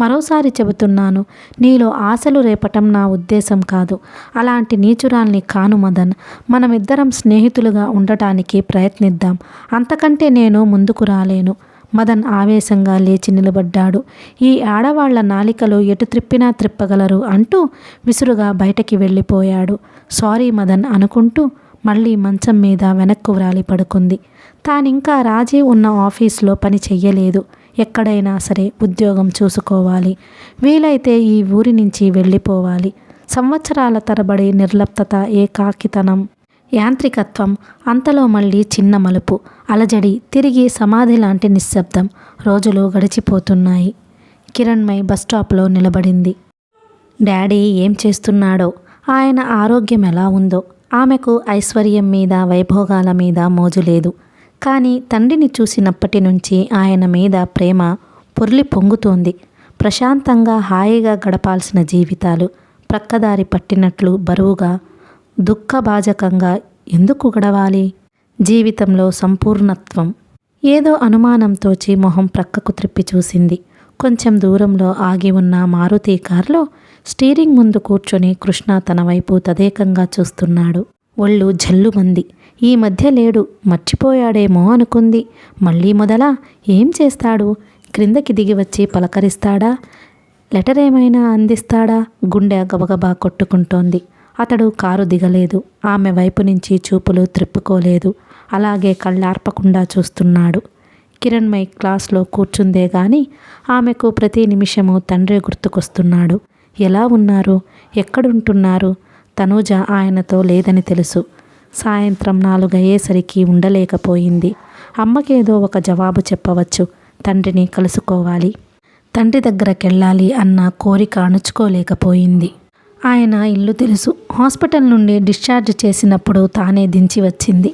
మరోసారి చెబుతున్నాను, నీలో ఆశలు రేపటం నా ఉద్దేశం కాదు. అలాంటి నీచురాల్ని కాను మదన్. మనమిద్దరం స్నేహితులుగా ఉండటానికి ప్రయత్నిద్దాం. అంతకంటే నేను ముందుకు రాలేను. మదన్ ఆవేశంగా లేచి నిలబడ్డాడు. ఈ ఆడవాళ్ల నాలికలు ఎటు త్రిప్పినా త్రిప్పగలరు అంటూ విసురుగా బయటకి వెళ్ళిపోయాడు. సారీ మదన్ అనుకుంటూ మళ్ళీ మంచం మీద వెనక్కు వ్రాలి పడుకుంది. తానింకా రాజీవ్ ఉన్న ఆఫీస్లో పని చెయ్యలేదు. ఎక్కడైనా సరే ఉద్యోగం చూసుకోవాలి. వీలైతే ఈ ఊరి నుంచి వెళ్ళిపోవాలి. సంవత్సరాల తరబడి నిర్లిప్తత, ఏకాకితనం, యాంత్రికత్వం, అంతలో మళ్ళీ చిన్న మలుపు, అలజడి, తిరిగి సమాధి లాంటి నిశ్శబ్దం. రోజులు గడిచిపోతున్నాయి. కిరణ్మయి బస్టాప్లో నిలబడింది. డాడీ ఏం చేస్తున్నాడో, ఆయన ఆరోగ్యం ఎలా ఉందో. ఆమెకు ఐశ్వర్యం మీద, వైభోగాల మీద మోజు లేదు. కానీ తండ్రిని చూసినప్పటి నుంచి ఆయన మీద ప్రేమ పొర్లి పొంగుతోంది. ప్రశాంతంగా హాయిగా గడపాల్సిన జీవితాలు ప్రక్కదారి పట్టినట్లు బరువుగా, దుఃఖభాజకంగా ఎందుకు గడవాలి? జీవితంలో సంపూర్ణత్వం. ఏదో అనుమానం తోచి మొహం ప్రక్కకు త్రిప్పి చూసింది. కొంచెం దూరంలో ఆగి ఉన్న మారుతి కారులో స్టీరింగ్ ముందు కూర్చొని కృష్ణ తన వైపు తదేకంగా చూస్తున్నాడు. ఒళ్ళు జల్లుమంది. ఈ మధ్య లేడు, మర్చిపోయాడేమో అనుకుంది. మళ్ళీ మొదలా? ఏం చేస్తాడు? క్రిందకి దిగి వచ్చి పలకరిస్తాడా? లెటర్ ఏమైనా అందిస్తాడా? గుండె గబగబా కొట్టుకుంటోంది. అతడు కారు దిగలేదు. ఆమె వైపు నుంచి చూపులు త్రిప్పుకోలేదు. అలాగే కళ్ళార్పకుండా చూస్తున్నాడు. కిరణ్మయి క్లాస్లో కూర్చుందే గాని ఆమెకు ప్రతి నిమిషము తండ్రి గుర్తుకొస్తున్నాడు. ఎలా ఉన్నారు? ఎక్కడుంటున్నారు? తనూజ ఆయనతో లేదని తెలుసు. సాయంత్రం 4 అయ్యేసరికి ఉండలేకపోయింది. అమ్మకేదో ఒక జవాబు చెప్పవచ్చు. తండ్రిని కలుసుకోవాలి, తండ్రి దగ్గరకెళ్ళాలి అన్న కోరిక అణుచుకోలేకపోయింది. ఆయన ఇల్లు తెలుసు. హాస్పిటల్ నుండి డిశ్చార్జ్ చేసినప్పుడు తానే దించి వచ్చింది.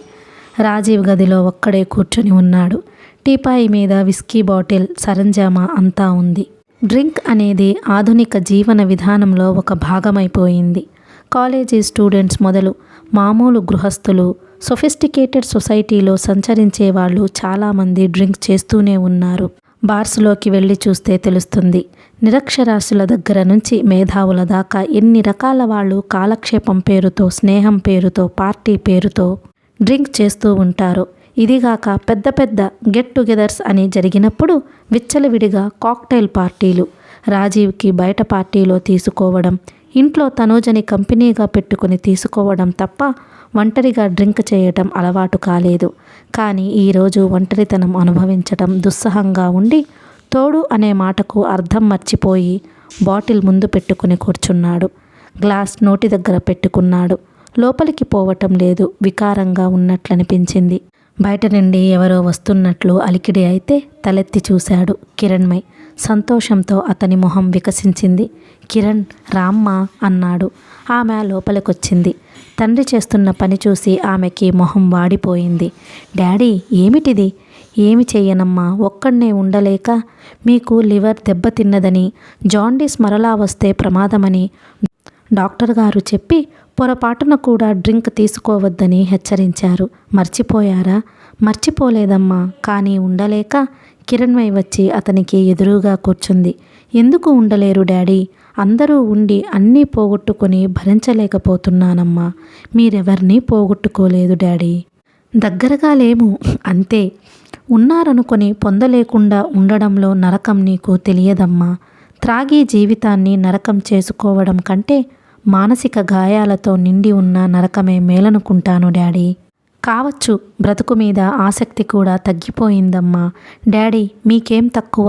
రాజీవ్ గదిలో ఒక్కడే కూర్చొని ఉన్నాడు. టీపాయి మీద విస్కీ బాటిల్, సరంజామా అంతా ఉంది. డ్రింక్ అనేది ఆధునిక జీవన విధానంలో ఒక భాగమైపోయింది. కాలేజీ స్టూడెంట్స్ మొదలు మామూలు గృహస్థులు, సొఫిస్టికేటెడ్ సొసైటీలో సంచరించే వాళ్ళు చాలామంది డ్రింక్ చేస్తూనే ఉన్నారు. బార్స్లోకి వెళ్ళి చూస్తే తెలుస్తుంది. నిరక్షరాస్యుల దగ్గర నుంచి మేధావుల దాకా ఎన్ని రకాల వాళ్ళు కాలక్షేపం పేరుతో, స్నేహం పేరుతో, పార్టీ పేరుతో డ్రింక్ చేస్తూ ఉంటారు. ఇదిగాక పెద్ద పెద్ద గెట్ టుగెదర్స్ అని జరిగినప్పుడు విచ్చలవిడిగా కాక్టైల్ పార్టీలు. రాజీవ్కి బయట పార్టీలో తీసుకోవడం, ఇంట్లో తనూజని కంపెనీగా పెట్టుకుని తీసుకోవడం తప్ప ఒంటరిగా డ్రింక్ చేయటం అలవాటు కాలేదు. కానీ ఈరోజు ఒంటరితనం అనుభవించటం దుస్సహంగా ఉండి తోడు అనే మాటకు అర్థం మర్చిపోయి బాటిల్ ముందు పెట్టుకుని కూర్చున్నాడు. గ్లాస్ నోటి దగ్గర పెట్టుకున్నాడు. లోపలికి పోవటం లేదు. వికారంగా ఉన్నట్లనిపించింది. బయట నుండి ఎవరో వస్తున్నట్లు అలికిడి అయితే తలెత్తి చూశాడు. కిరణ్మయి. సంతోషంతో అతని మొహం వికసించింది. కిరణ్, రామ్మా అన్నాడు. ఆమె లోపలికొచ్చింది. తండ్రి చేస్తున్న పని చూసి ఆమెకి మొహం వాడిపోయింది. డాడీ, ఏమిటిది? ఏమి చెయ్యనమ్మా, ఒక్కడనే ఉండలేక. మీకు లివర్ దెబ్బతిన్నదని, జాండీస్ మరలా వస్తే ప్రమాదమని డాక్టర్ గారు చెప్పి పొరపాటున కూడా డ్రింక్ తీసుకోవద్దని హెచ్చరించారు. మర్చిపోయారా? మర్చిపోలేదమ్మా, కానీ ఉండలేక. కిరణ్మయి వచ్చి అతనికి ఎదురుగా కూర్చుంది. ఎందుకు ఉండలేరు డాడీ? అందరూ ఉండి అన్నీ పోగొట్టుకొని భరించలేకపోతున్నానమ్మా. మీరెవరినీ పోగొట్టుకోలేదు డాడీ. దగ్గరగా లేము అంతే. ఉన్నారనుకొని పొందలేకుండా ఉండడంలో నరకం నీకు తెలియదమ్మా. త్రాగి జీవితాన్ని నరకం చేసుకోవడం కంటే మానసిక గాయాలతో నిండి ఉన్న నరకమే మేలనుకుంటాను డాడీ. కావచ్చు, బ్రతుకు మీద ఆసక్తి కూడా తగ్గిపోయిందమ్మా. డాడీ, మీకేం తక్కువ?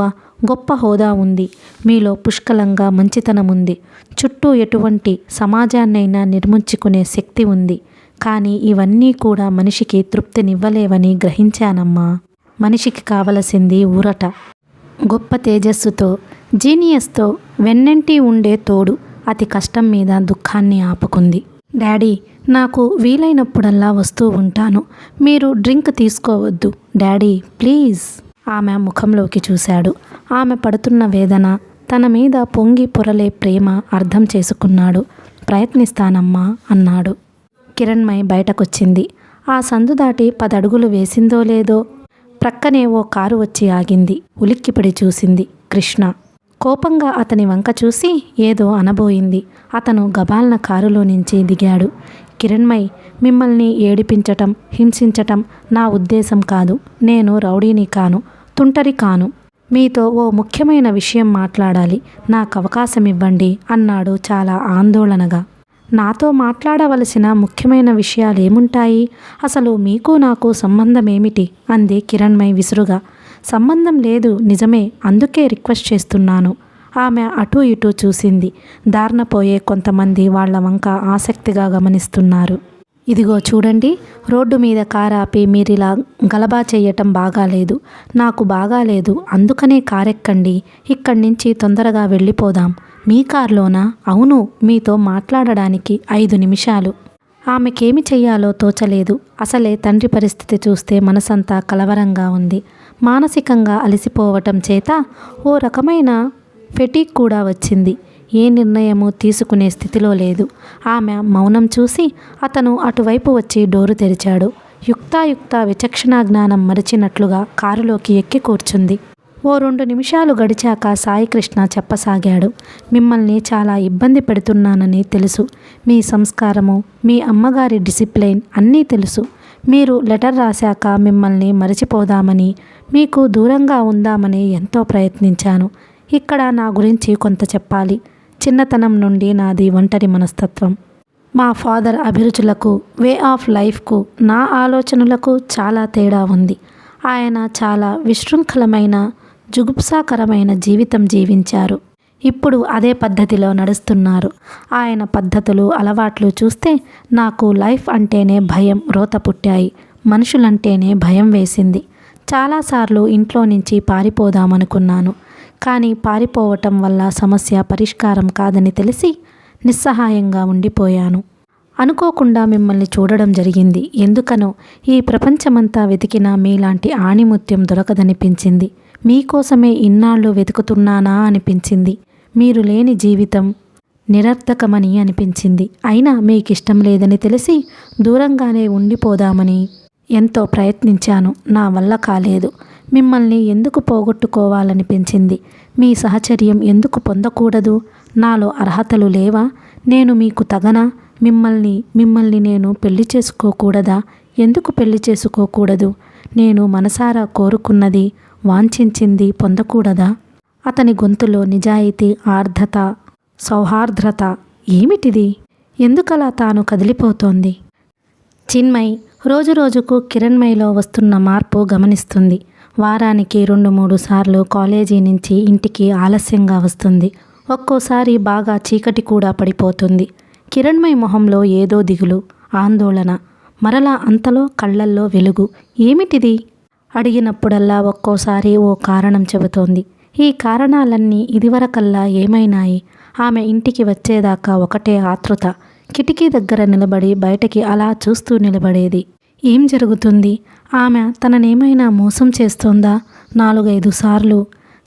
గొప్ప హోదా ఉంది. మీలో పుష్కలంగా మంచితనం ఉంది. చుట్టూ ఎటువంటి సమాజాన్నైనా నిర్మించుకునే శక్తి ఉంది. కానీ ఇవన్నీ కూడా మనిషికి తృప్తినివ్వలేవని గ్రహించానమ్మా. మనిషికి కావలసింది ఊరట. గొప్ప తేజస్సుతో, జీనియస్తో వెన్నంటి ఉండే తోడు. అతి కష్టం మీద దుఃఖాన్ని ఆపుకుంది. డాడీ, నాకు వీలైనప్పుడల్లా వస్తూ ఉంటాను. మీరు డ్రింక్ తీసుకోవద్దు డాడీ, ప్లీజ్. ఆమె ముఖంలోకి చూశాడు. ఆమె పడుతున్న వేదన, తన మీద పొంగి పొరలే ప్రేమ అర్థం చేసుకున్నాడు. ప్రయత్నిస్తానమ్మా అన్నాడు. కిరణ్మయి బయటకొచ్చింది. ఆ సందు దాటి 10 అడుగులు వేసిందో లేదో ప్రక్కనే ఓ కారు వచ్చి ఆగింది. ఉలిక్కిపడి చూసింది. కృష్ణ. కోపంగా అతని వంక చూసి ఏదో అనబోయింది. అతను గబాల్న కారులో నుంచి దిగాడు. కిరణ్మయి, మిమ్మల్ని ఏడిపించటం, హింసించటం నా ఉద్దేశం కాదు. నేను రౌడీని కాను, తుంటరి కాను. మీతో ఓ ముఖ్యమైన విషయం మాట్లాడాలి. నాకు అవకాశం ఇవ్వండి అన్నాడు చాలా ఆందోళనగా. నాతో మాట్లాడవలసిన ముఖ్యమైన విషయాలేముంటాయి? అసలు మీకు నాకు సంబంధమేమిటి? అంది కిరణ్మయి విసురుగా. సంబంధం లేదు నిజమే, అందుకే రిక్వెస్ట్ చేస్తున్నాను. ఆమె అటూ ఇటూ చూసింది. దారిన పోయే కొంతమంది వాళ్ల వంక ఆసక్తిగా గమనిస్తున్నారు. ఇదిగో చూడండి, రోడ్డు మీద కారాపి మీరిలా గలబా చేయటం బాగాలేదు. నాకు బాగాలేదు, అందుకనే కారెక్కండి. ఇక్కడి నుంచి తొందరగా వెళ్ళిపోదాం. మీ కార్లోనా? అవును, మీతో మాట్లాడడానికి 5 నిమిషాలు. ఆమెకేమి చెయ్యాలో తోచలేదు. అసలే తండ్రి పరిస్థితి చూస్తే మనసంతా కలవరంగా ఉంది. మానసికంగా అలసిపోవటం చేత ఓ రకమైన ఫెటీక్ కూడా వచ్చింది. ఏ నిర్ణయము తీసుకునే స్థితిలో లేదు. ఆమె మౌనం చూసి అతను అటువైపు వచ్చి డోరు తెరిచాడు. యుక్తాయుక్త విచక్షణా జ్ఞానం మరిచినట్లుగా కారులోకి ఎక్కి కూర్చుంది. ఓ 2 నిమిషాలు గడిచాక సాయికృష్ణ చెప్పసాగాడు. మిమ్మల్ని చాలా ఇబ్బంది పెడుతున్నానని తెలుసు. మీ సంస్కారము, మీ అమ్మగారి డిసిప్లైన్ అన్నీ తెలుసు. మీరు లెటర్ రాశాక మిమ్మల్ని మరచిపోదామని, మీకు దూరంగా ఉందామని ఎంతో ప్రయత్నించాను. ఇక్కడ నా గురించి కొంత చెప్పాలి. చిన్నతనం నుండి నాది ఒంటరి మనస్తత్వం. మా ఫాదర్ అభిరుచులకు, వే ఆఫ్ లైఫ్కు నా ఆలోచనలకు చాలా తేడా ఉంది. ఆయన చాలా విశృంఖలమైన, జుగుప్సాకరమైన జీవితం జీవించారు. ఇప్పుడు అదే పద్ధతిలో నడుస్తున్నారు. ఆయన పద్ధతులు, అలవాట్లు చూస్తే నాకు లైఫ్ అంటేనే భయం రోత పుట్టాయి. మనుషులంటేనే భయం వేసింది. చాలాసార్లు ఇంట్లో నుంచి పారిపోదామనుకున్నాను. కానీ పారిపోవటం వల్ల సమస్య పరిష్కారం కాదని తెలిసి నిస్సహాయంగా ఉండిపోయాను. అనుకోకుండా మిమ్మల్ని చూడడం జరిగింది. ఎందుకనో ఈ ప్రపంచమంతా వెతికినా మీలాంటి ఆణిముత్యం దొరకదనిపించింది. మీకోసమే ఇన్నాళ్ళు వెతుకుతున్నానా అనిపించింది. మీరు లేని జీవితం నిరర్థకమని అనిపించింది. అయినా మీకిష్టం లేదని తెలిసి దూరంగానే ఉండిపోదామని ఎంతో ప్రయత్నించాను. నా వల్ల కాలేదు. మిమ్మల్ని ఎందుకు పోగొట్టుకోవాలనిపించింది? మీ సహచర్యం ఎందుకు పొందకూడదు? నాలో అర్హతలు లేవా? నేను మీకు తగనా? మిమ్మల్ని నేను పెళ్లి చేసుకోకూడదా? ఎందుకు పెళ్లి చేసుకోకూడదు? నేను మనసారా కోరుకున్నది, వాంఛించింది పొందకూడదా? అతని గొంతులో నిజాయితీ, ఆర్ద్రత, సౌహార్ద్రత. ఏమిటిది? ఎందుకలా తాను కదిలిపోతోంది? చిన్మయ్ రోజురోజుకు కిరణ్మయ్లో వస్తున్న మార్పు గమనిస్తుంది. వారానికి 2-3 సార్లు కాలేజీ నుంచి ఇంటికి ఆలస్యంగా వస్తుంది. ఒక్కోసారి బాగా చీకటి కూడా పడిపోతుంది. కిరణ్మయ్ మొహంలో ఏదో దిగులు, ఆందోళన. మరలా అంతలో కళ్ళల్లో వెలుగు. ఏమిటిది? అడిగినప్పుడల్లా ఒక్కోసారి ఓ కారణం చెబుతోంది. ఈ కారణాలన్నీ ఇదివరకల్లా ఏమైనాయి? ఆమె ఇంటికి వచ్చేదాకా ఒకటే ఆతృత. కిటికీ దగ్గర నిలబడి బయటకి అలా చూస్తూ నిలబడేది. ఏం జరుగుతుంది? ఆమె తననేమైనా మోసం చేస్తోందా? 4-5 సార్లు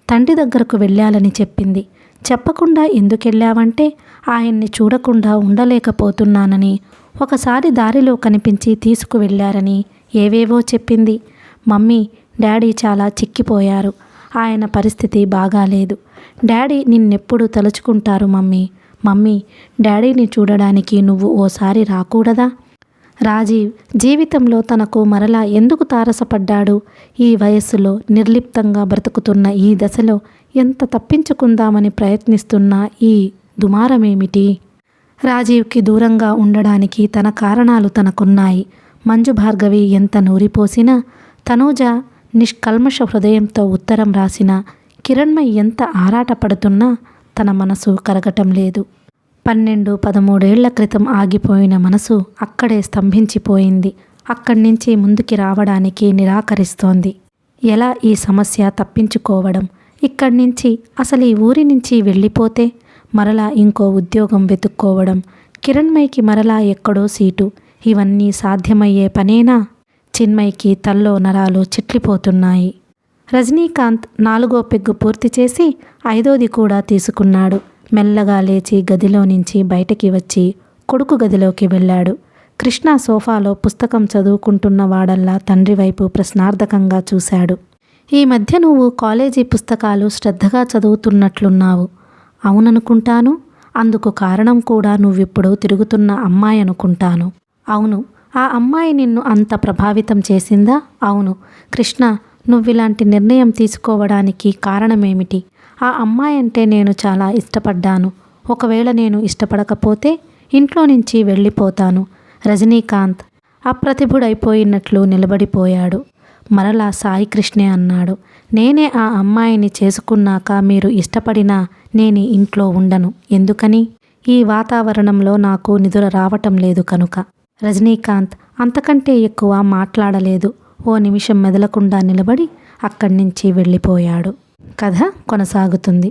తండ్రి దగ్గరకు వెళ్ళాలని చెప్పింది. చెప్పకుండా ఎందుకెళ్ళావంటే ఆయన్ని చూడకుండా ఉండలేకపోతున్నానని, ఒకసారి దారిలో కనిపించి తీసుకువెళ్ళారని ఏవేవో చెప్పింది. మమ్మీ, డాడీ చాలా చిక్కిపోయారు. ఆయన పరిస్థితి బాగాలేదు. డాడీ నిన్నెప్పుడు తలుచుకుంటారు మమ్మీ, డాడీని చూడడానికి నువ్వు ఓసారి రాకూడదా? రాజీవ్ జీవితంలో తనకు మరలా ఎందుకు తారసపడ్డాడు? ఈ వయస్సులో నిర్లిప్తంగా బ్రతుకుతున్న ఈ దశలో ఎంత తప్పించుకుందామని ప్రయత్నిస్తున్న ఈ దుమారమేమిటి? రాజీవ్కి దూరంగా ఉండడానికి తన కారణాలు తనకున్నాయి. మంజు భార్గవి ఎంత నూరిపోసినా, తనూజ నిష్కల్మష హృదయంతో ఉత్తరం రాసినా, కిరణ్మయ్ ఎంత ఆరాటపడుతున్నా తన మనసు కరగటం లేదు. 12-13 ఏళ్ల క్రితం ఆగిపోయిన మనసు అక్కడే స్తంభించిపోయింది. అక్కడి నుంచి ముందుకి రావడానికి నిరాకరిస్తోంది. ఎలా ఈ సమస్య తప్పించుకోవడం? ఇక్కడి నుంచి, అసలు ఈ ఊరి నుంచి వెళ్ళిపోతే మరలా ఇంకో ఉద్యోగం వెతుక్కోవడం, కిరణ్మయ్కి మరలా ఎక్కడో సీటు, ఇవన్నీ సాధ్యమయ్యే పనేనా? చిన్మయ్కి తల్లో నరాలు చిట్లిపోతున్నాయి. రజనీకాంత్ 4వ పెగ్గు పూర్తి చేసి 5వది కూడా తీసుకున్నాడు. మెల్లగా లేచి గదిలో నుంచి బయటికి వచ్చి కొడుకు గదిలోకి వెళ్ళాడు. కృష్ణ సోఫాలో పుస్తకం చదువుకుంటున్న వాడల్లా తండ్రి వైపు ప్రశ్నార్థకంగా చూశాడు. ఈ మధ్య నువ్వు కాలేజీ పుస్తకాలు శ్రద్ధగా చదువుతున్నట్లున్నావు. అవుననుకుంటాను. అందుకు కారణం కూడా నువ్విప్పుడు తిరుగుతున్న అమ్మాయి అనుకుంటాను. అవును. ఆ అమ్మాయి నిన్ను అంత ప్రభావితం చేసిందా? అవును. కృష్ణ, నువ్విలాంటి నిర్ణయం తీసుకోవడానికి కారణమేమిటి? ఆ అమ్మాయి అంటే నేను చాలా ఇష్టపడ్డాను. ఒకవేళ నేను ఇష్టపడకపోతే ఇంట్లో నుంచి వెళ్ళిపోతాను. రజనీకాంత్ అప్రతిభుడైపోయినట్లు నిలబడిపోయాడు. మరలా సాయికృష్ణే అన్నాడు. నేనే ఆ అమ్మాయిని చేసుకున్నాక మీరు ఇష్టపడినా నేను ఇంట్లో ఉండను. ఎందుకని? ఈ వాతావరణంలో నాకు నిద్ర రావటం లేదు కనుక. రజనీకాంత్ అంతకంటే ఎక్కువ మాట్లాడలేదు. ఓ నిమిషం మెదలకుండా నిలబడి అక్కడి నుంచి వెళ్ళిపోయాడు. కథ కొనసాగుతుంది.